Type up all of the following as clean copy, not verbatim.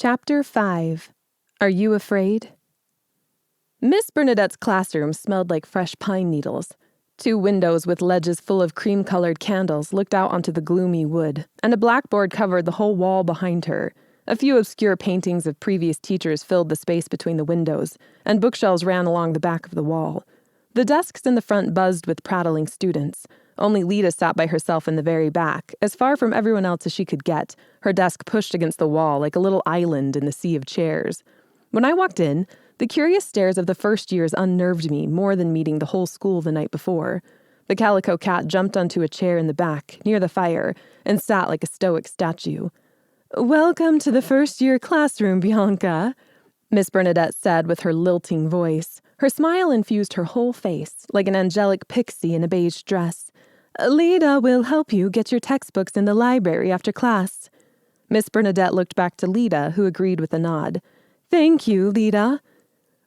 Chapter 5. Are You Afraid? Miss Bernadette's classroom smelled like fresh pine needles. 2 windows with ledges full of cream-colored candles looked out onto the gloomy wood, and a blackboard covered the whole wall behind her. A few obscure paintings of previous teachers filled the space between the windows, and bookshelves ran along the back of the wall. The desks in the front buzzed with prattling students. Only Lita sat by herself in the very back, as far from everyone else as she could get, her desk pushed against the wall like a little island in the sea of chairs. When I walked in, the curious stares of the first years unnerved me more than meeting the whole school the night before. The calico cat jumped onto a chair in the back, near the fire, and sat like a stoic statue. "Welcome to the first-year classroom, Bianca," Miss Bernadette said with her lilting voice. Her smile infused her whole face, like an angelic pixie in a beige dress. "Lida will help you get your textbooks in the library after class." Miss Bernadette looked back to Lida, who agreed with a nod. "Thank you, Lida."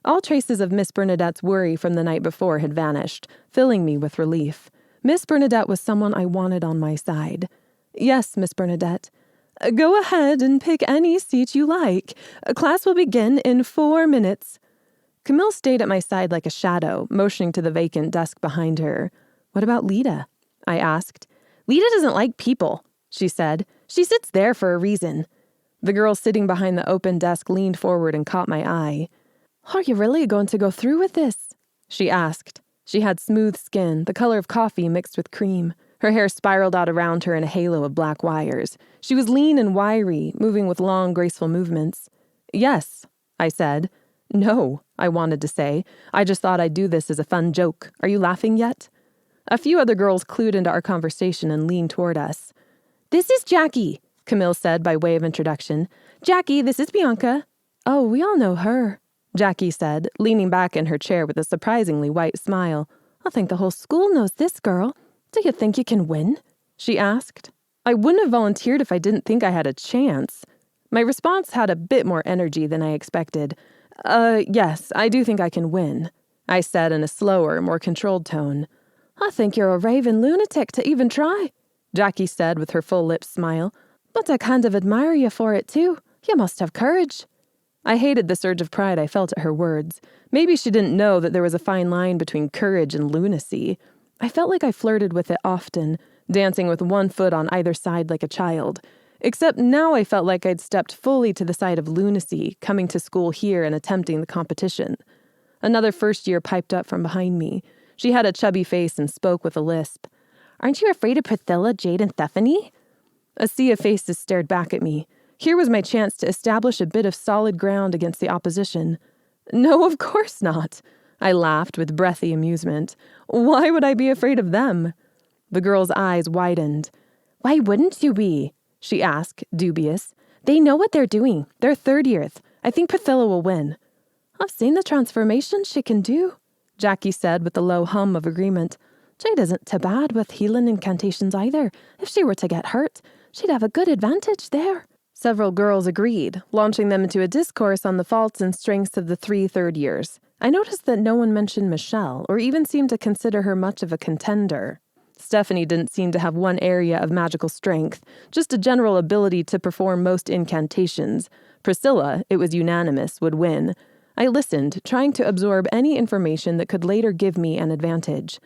All traces of Miss Bernadette's worry from the night before had vanished, filling me with relief. Miss Bernadette was someone I wanted on my side. "Yes, Miss Bernadette." "Go ahead and pick any seat you like. Class will begin in 4 minutes." Camille stayed at my side like a shadow, motioning to the vacant desk behind her. "What about Lida?" I asked. "Lida doesn't like people," she said. "She sits there for a reason." The girl sitting behind the open desk leaned forward and caught my eye. "Are you really going to go through with this?" she asked. She had smooth skin, the color of coffee mixed with cream. Her hair spiraled out around her in a halo of black wires. She was lean and wiry, moving with long, graceful movements. "Yes," I said. "No," I wanted to say. "I just thought I'd do this as a fun joke. Are you laughing yet?" A few other girls clued into our conversation and leaned toward us. "This is Jackie," Camille said by way of introduction. "Jackie, this is Bianca." "Oh, we all know her," Jackie said, leaning back in her chair with a surprisingly white smile. "I think the whole school knows this girl. Do you think you can win?" she asked. I wouldn't have volunteered if I didn't think I had a chance. My response had a bit more energy than I expected. Yes, I do think I can win," I said in a slower, more controlled tone. "I think you're a raving lunatic to even try," Jackie said with her full-lip smile. "But I kind of admire you for it, too. You must have courage." I hated the surge of pride I felt at her words. Maybe she didn't know that there was a fine line between courage and lunacy. I felt like I flirted with it often, dancing with one foot on either side like a child. Except now I felt like I'd stepped fully to the side of lunacy, coming to school here and attempting the competition. Another first year piped up from behind me. She had a chubby face and spoke with a lisp. "Aren't you afraid of Priscilla, Jade, and Stephanie?" A sea of faces stared back at me. Here was my chance to establish a bit of solid ground against the opposition. "No, of course not," I laughed with breathy amusement. "Why would I be afraid of them?" The girl's eyes widened. "Why wouldn't you be?" she asked, dubious. "They know what they're doing. They're third years. I think Priscilla will win." "I've seen the transformation she can do," Jackie said with a low hum of agreement. "Jade isn't too bad with healing incantations either. If she were to get hurt, she'd have a good advantage there." Several girls agreed, launching them into a discourse on the faults and strengths of the 3 third years. I noticed that no one mentioned Michelle, or even seemed to consider her much of a contender. Stephanie didn't seem to have one area of magical strength, just a general ability to perform most incantations. Priscilla, it was unanimous, would win. I listened, trying to absorb any information that could later give me an advantage.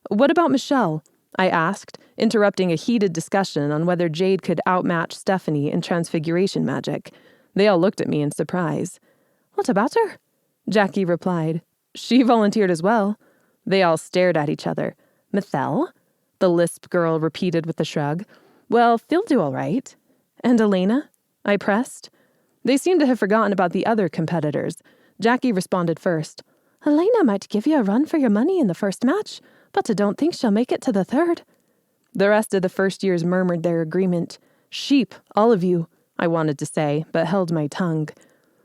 "What about Michelle?" I asked, interrupting a heated discussion on whether Jade could outmatch Stephanie in transfiguration magic. They all looked at me in surprise. "What about her?" Jackie replied. "She volunteered as well." They all stared at each other. "Michelle?" the lisp girl repeated with a shrug. "Well, they'll do all right." "And Elena?" I pressed. They seemed to have forgotten about the other competitors. Jackie responded first. "Elena might give you a run for your money in the first match, but I don't think she'll make it to the third." The rest of the first years murmured their agreement. "Sheep, all of you," I wanted to say, but held my tongue.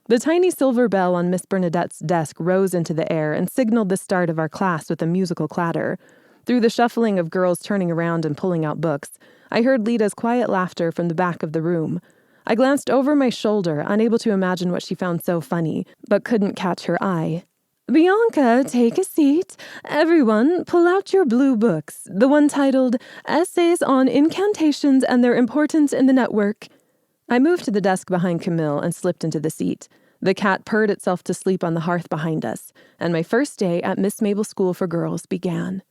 The tiny silver bell on Miss Bernadette's desk rose into the air and signaled the start of our class with a musical clatter. Through the shuffling of girls turning around and pulling out books, I heard Lida's quiet laughter from the back of the room. I glanced over my shoulder, unable to imagine what she found so funny, but couldn't catch her eye. "Bianca, take a seat. Everyone, pull out your blue books, the one titled Essays on Incantations and Their Importance in the Network." I moved to the desk behind Camille and slipped into the seat. The cat purred itself to sleep on the hearth behind us, and my first day at Miss Mabel School for Girls began.